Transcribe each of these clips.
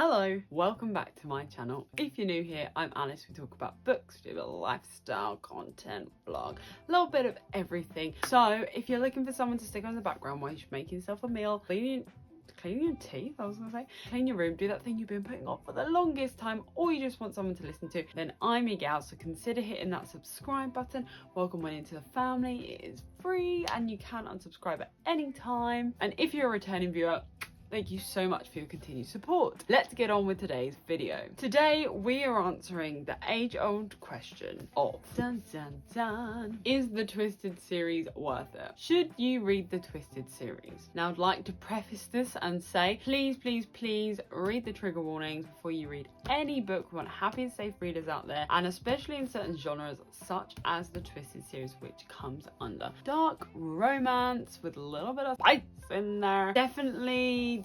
Hello, welcome back to my channel. If you're new here, I'm Alice. We talk about books, we do a little lifestyle, content, blog, a little bit of everything. So if you're looking for someone to stick on in the background while you're making yourself a meal, cleaning your teeth, clean your room, do that thing you've been putting off for the longest time, or you just want someone to listen to, then I'm your gal. So consider hitting that subscribe button. Welcome into the family. It is free and you can unsubscribe at any time. And if you're a returning viewer, thank you so much for your continued support. Let's get on with today's video. Today we are answering the age-old question of is the Twisted series worth it? Should you read the Twisted series? Now I'd like to preface this and say please read the trigger warnings before you read any book. We want happy and safe readers out there, and especially in certain genres such as the Twisted series, which comes under dark romance with a little bit of spice in there. Definitely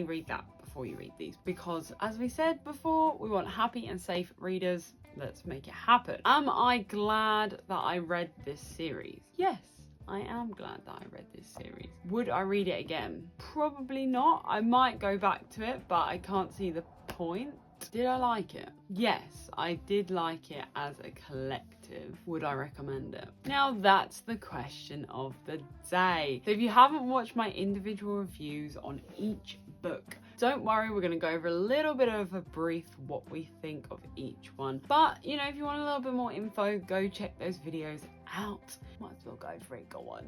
read that before you read these, because as we said before, we want happy and safe readers. Let's make it happen. Am I glad that I read this series? Yes, I am glad that I read this series. Would I read it again? Probably not. I might go back to it, but I can't see the point. Did I like it? Yes, I did like it as a collective. Would I recommend it? Now that's the question of the day. So if you haven't watched my individual reviews on each book, don't worry, we're going to go over a little bit of a brief what we think of each one. But you know, if you want a little bit more info, go check those videos out. Might as well go for it. Go on,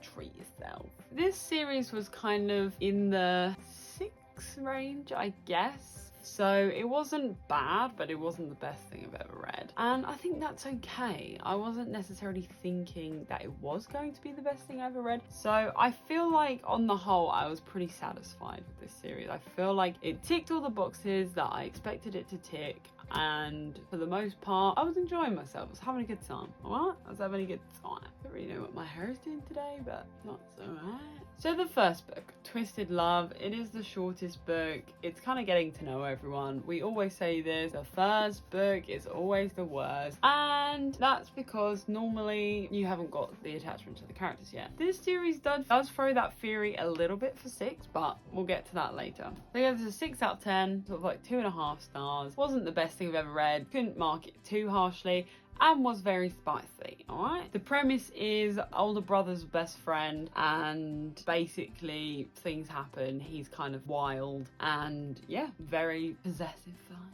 treat yourself. This series was kind of in the 6 range, I guess. So it wasn't bad, but it wasn't the best thing I've ever read. And I think that's okay. I wasn't necessarily thinking that it was going to be the best thing I ever read. So I feel like on the whole, I was pretty satisfied with this series. I feel like it ticked all the boxes that I expected it to tick. And for the most part, I was enjoying myself. I was having a good time. Alright? I was having a good time. I don't really know what my hair is doing today, but that's alright. So the first book, Twisted Love, it is the shortest book. It's kind of getting to know everyone. We always say this, the first book is always the worst. And that's because normally you haven't got the attachment to the characters yet. This series does throw that theory a little bit for 6, but we'll get to that later. So yeah, this is a 6 out of 10, sort of like 2.5 stars. Wasn't the best thing I've ever read. Couldn't mark it too harshly. And was very spicy. Alright, the premise is older brother's best friend, and basically things happen. He's kind of wild and yeah, very possessive.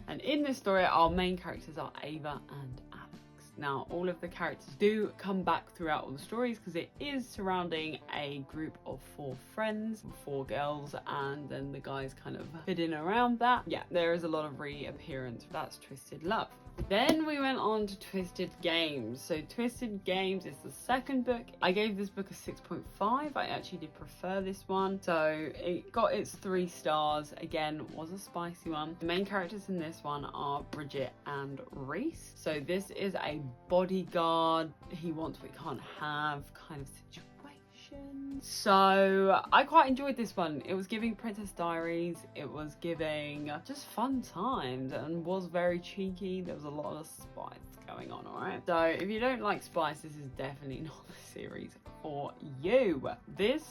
And in this story, our main characters are Ava and Alex. Now all of the characters do come back throughout all the stories because it is surrounding a group of 4 friends, 4 girls, and then the guys kind of fit in around that. Yeah, there is a lot of reappearance. That's Twisted Love. Then we went on to Twisted Games. So Twisted Games is the second book. I gave this book a 6.5. I actually did prefer this one. So it got its 3 stars. Again, was a spicy one. The main characters in this one are Bridget and Reese. So this is a bodyguard, he wants what he can't have kind of situation. So I quite enjoyed this one. It was giving Princess Diaries. It was giving just fun times and was very cheeky. There was a lot of spice going on, alright? So if you don't like spice, this is definitely not the series for you. This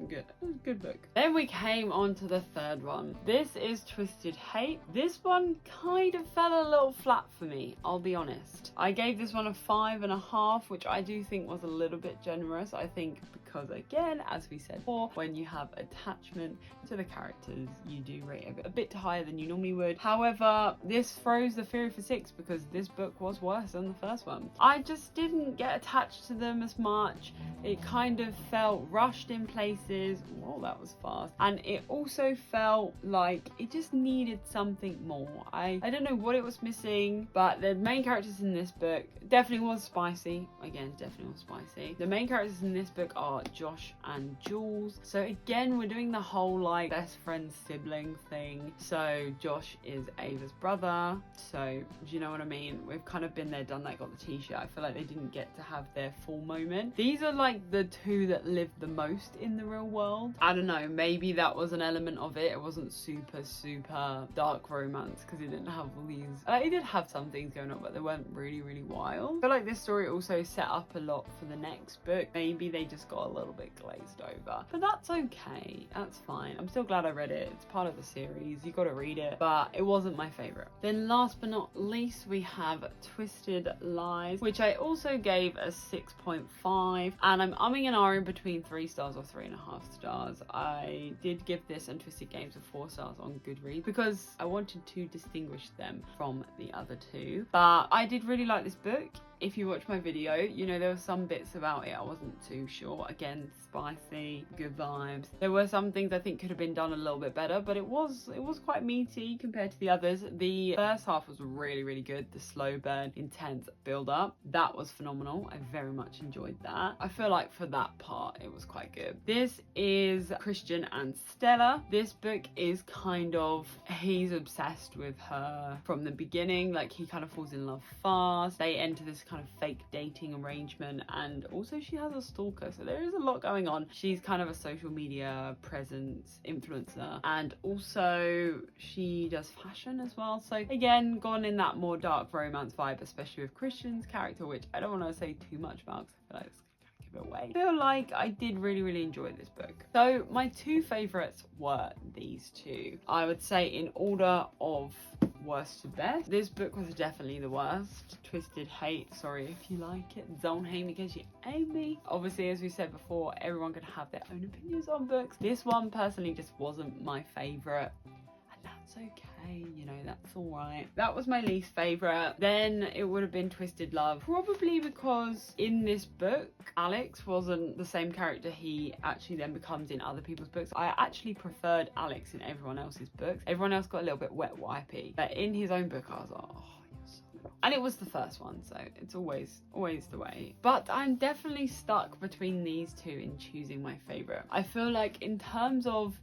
good. It was a good book. Then we came on to the third one. This is Twisted Hate. This one kind of fell a little flat for me, I'll be honest. I gave this one a 5.5, which I do think was a little bit generous. I think because again, as we said before, when you have attachment to the characters, you do rate it a bit higher than you normally would. However, this throws the theory for 6 because this book was worse than the first one. I just didn't get attached to them as much. It kind of felt rushed in places. Whoa, that was fast. And it also felt like it just needed something more. I don't know what it was missing, but the main characters in this book definitely was spicy. Again, definitely was spicy. The main characters in this book are Josh and Jules. So again, we're doing the whole like best friend sibling thing. So Josh is Ava's brother. So do you know what I mean? We've kind of been there, done that, got the t-shirt. I feel like they didn't get to have their full moment. These are like the 2 that lived the most in the real world. I don't know, maybe that was an element of it. It wasn't super dark romance because it didn't have all these it did have some things going on, but they weren't really wild. I feel like this story also set up a lot for the next book. Maybe they just got a a little bit glazed over, but that's okay, that's fine. I'm still glad I read it. It's part of the series, you got to read it, but it wasn't my favorite. Then last but not least, we have Twisted Lies, which I also gave a 6.5, and I'm umming and ahhing between 3 stars or 3.5 stars. I did give this and Twisted Games a 4 stars on Goodreads because I wanted to distinguish them from the other two, but I did really like this book. If you watch my video, you know there were some bits about it I wasn't too sure. Again, spicy, good vibes. There were some things I think could have been done a little bit better, but it was quite meaty compared to the others. The first half was really, really good. The slow burn, intense build up, that was phenomenal. I very much enjoyed that. I feel like for that part, it was quite good. This is Christian and Stella. This book is kind of, he's obsessed with her from the beginning. Like, he kind of falls in love fast. They enter this kind of fake dating arrangement, and also she has a stalker, so there is a lot going on. She's kind of a social media presence influencer, and also she does fashion as well, so again gone in that more dark romance vibe, especially with Christian's character, which I don't want to say too much about because I feel like it's away. I feel like I did really enjoy this book. So my two favorites were these two. I would say in order of worst to best. This book was definitely the worst. Twisted Hate, sorry if you like it. Don't hate me because you hate me. Obviously, as we said before, everyone can have their own opinions on books. This one personally just wasn't my favorite, and that's okay, you know, that's all right. That was my least favorite. Then it would have been Twisted Love, probably because in this book Alex wasn't the same character he actually then becomes in other people's books. I actually preferred Alex in everyone else's books. Everyone else got a little bit wet wipey, but in his own book I was like, oh, and it was the first one, so it's always the way. But I'm definitely stuck between these two in choosing my favorite. I feel like in terms of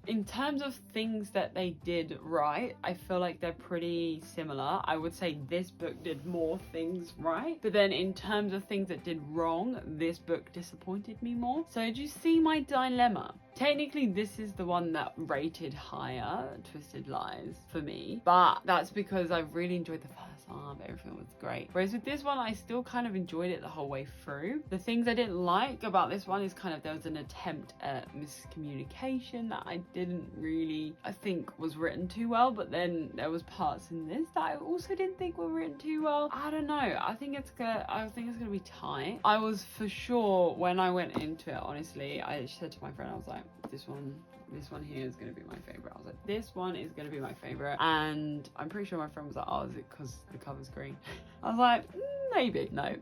things that they did right, I feel like they're pretty similar. I would say this book did more things right, but then in terms of things that did wrong, this book disappointed me more. So do you see my dilemma? Technically, this is the one that rated higher, Twisted Lies, for me. But that's because I really enjoyed the first half. Everything was great. Whereas with this one, I still kind of enjoyed it the whole way through. The things I didn't like about this one is kind of there was an attempt at miscommunication that I didn't really, I think, was written too well. But then there was parts in this that I also didn't think were written too well. I don't know. I think it's gonna be tight. I was for sure when I went into it, honestly, I said to my friend, I was like, this one here is going to be my favorite. I was like, this one is going to be my favorite. And I'm pretty sure my friend was like, oh, is it because the cover's green? I was like, maybe. No,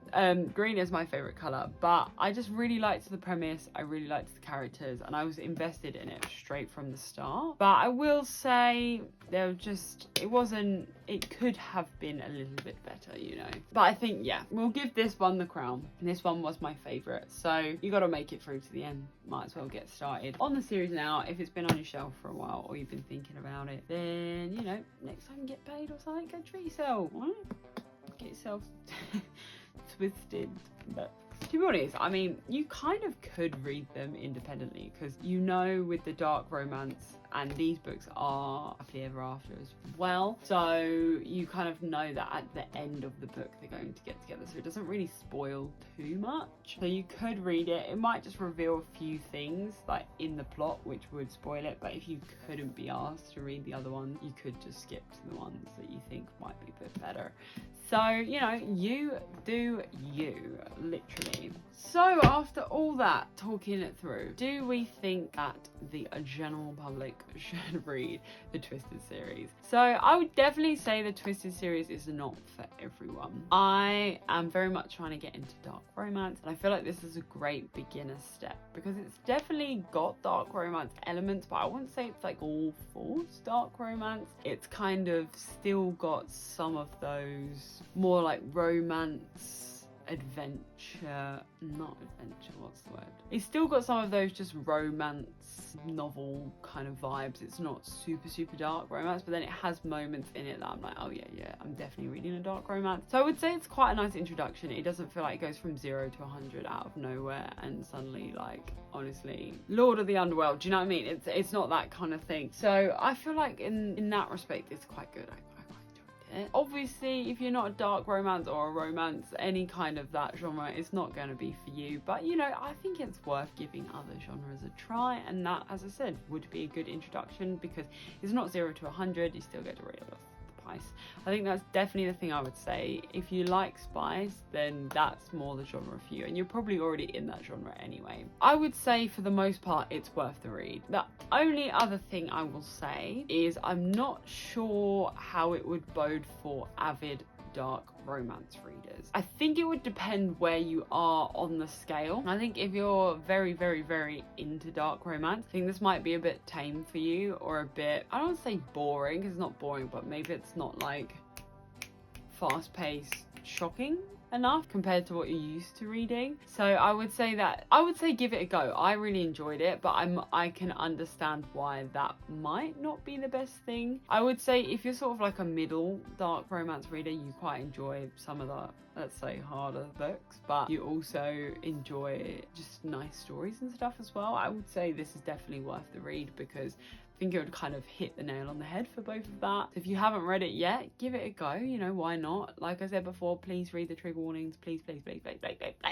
green is my favorite color, but I just really liked the premise. I really liked the characters, and I was invested in it straight from the start. But I will say it could have been a little bit better, you know. But I think, yeah, we'll give this one the crown. This one was my favorite, so you got to make it through to the end. Might as well get started on the series now. If it's been on your shelf for a while or you've been thinking about it, then, you know, next time you get paid or something, go treat yourself, right? Get yourself twisted. But to be honest, I mean, you kind of could read them independently, because you know, with the dark romance, and these books are happily ever after as well, so you kind of know that at the end of the book they're going to get together, so it doesn't really spoil too much. So you could read it. It might just reveal a few things like in the plot which would spoil it, but if you couldn't be asked to read the other ones, you could just skip to the ones that you think might be a bit better. So, you know, you do you, literally. So after all that, talking it through, do we think that the general public should read the Twisted series? So I would definitely say the Twisted series is not for everyone. I am very much trying to get into dark romance, and I feel like this is a great beginner step, because it's definitely got dark romance elements, but I wouldn't say it's like all false dark romance. It's kind of still got some of those more like romance, what's the word? It's still got some of those just romance novel kind of vibes. It's not super dark romance, but then it has moments in it that I'm like, oh yeah, I'm definitely reading a dark romance. So I would say it's quite a nice introduction. It doesn't feel like it goes from 0 to 100 out of nowhere and suddenly, like, honestly, Lord of the Underworld, do you know what I mean? It's not that kind of thing. So I feel like in that respect it's quite good. I quite enjoyed it. Obviously, if you're not a dark romance or a romance, any kind of that genre is not going to be for you. But, you know, I think it's worth giving other genres a try. And that, as I said, would be a good introduction because it's not 0 to 100. You still get to read it. I think that's definitely the thing I would say. If you like spice, then that's more the genre for you, and you're probably already in that genre anyway. I would say for the most part it's worth the read. The only other thing I will say is I'm not sure how it would bode for avid dark romance readers. I think it would depend where you are on the scale. I think if you're very, very, very into dark romance, I think this might be a bit tame for you, or a bit, I don't want to say boring, because it's not boring, but maybe it's not like fast-paced, shocking enough compared to what you're used to reading. So I would say give it a go. I really enjoyed it, but I can understand why that might not be the best thing. I would say if you're sort of like a middle dark romance reader, you quite enjoy some of the, let's say, harder books, but you also enjoy just nice stories and stuff as well. I would say this is definitely worth the read because I think it would kind of hit the nail on the head for both of that. If you haven't read it yet, give it a go. You know, why not? Like I said before, please read the trigger warnings. Please.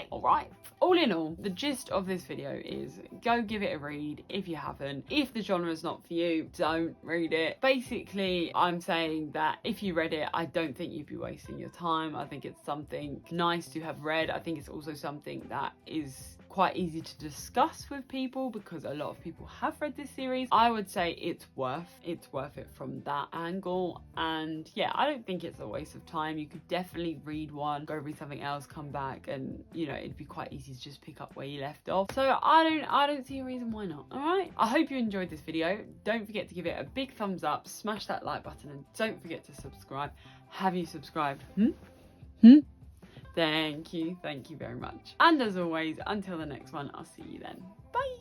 All right. All in all, the gist of this video is go give it a read if you haven't. If the genre is not for you, don't read it. Basically, I'm saying that if you read it, I don't think you'd be wasting your time. I think it's something nice to have read. I think it's also something that is quite easy to discuss with people because a lot of people have read this series. I would say it's worth it from that angle, and yeah, I don't think it's a waste of time. You could definitely read one, go read something else, come back, and you know, it'd be quite easy to just pick up where you left off. So I don't see a reason why not. All right, I hope you enjoyed this video. Don't forget to give it a big thumbs up, smash that like button, and don't forget to subscribe. Have you subscribed? Thank you very much. And as always, until the next one, I'll see you then. Bye.